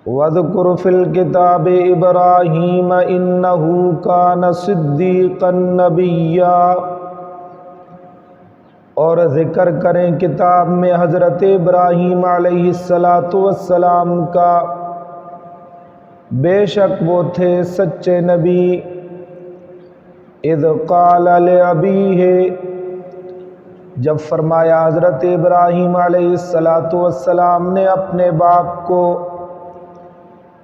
وَاذْكُرْ فِي الْكِتَابِ إِبْرَاهِيمَ إِنَّهُ كَانَ صِدِّيقًا نَبِيًّا۔ اور ذکر کریں کتاب میں حضرت ابراہیم علیہ السلام کا، بے شک وہ تھے سچے نبی۔ اذ قال لأبیہ، جب فرمایا حضرت ابراہیم علیہ السلام نے اپنے باپ کو،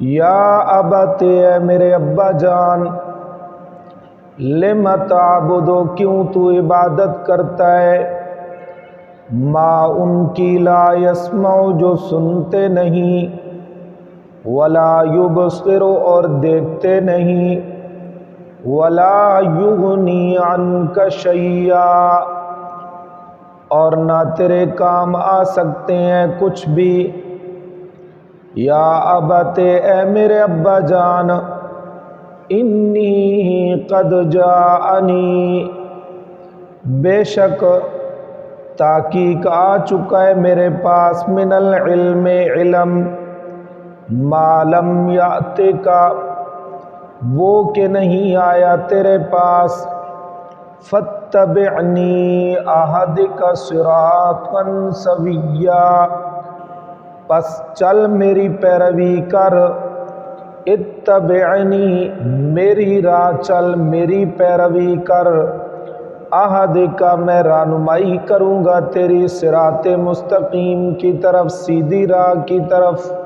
یا ابت، اے میرے ابا جان، لم تعبد، کیوں تو عبادت کرتا ہے، ما ان کی لا یسمع، جو سنتے نہیں، ولا یبصر، اور دیکھتے نہیں، ولا یغنی عنک شیئا، اور نہ تیرے کام آ سکتے ہیں کچھ بھی۔ یا ابت، اے میرے ابا جان، انی قد جاءنی، بے شک تحقیق آ چکا ہے میرے پاس، من العلم، علم، ما لم یأتک، وہ کہ نہیں آیا تیرے پاس، فاتبعنی اہدک صراطا سویا، پس چل میری پیروی کر، اتبعنی، میری راہ چل، میری پیروی کر، اہدک، میں رہنمائی کروں گا تیری، صراط مستقیم کی طرف، سیدھی راہ کی طرف۔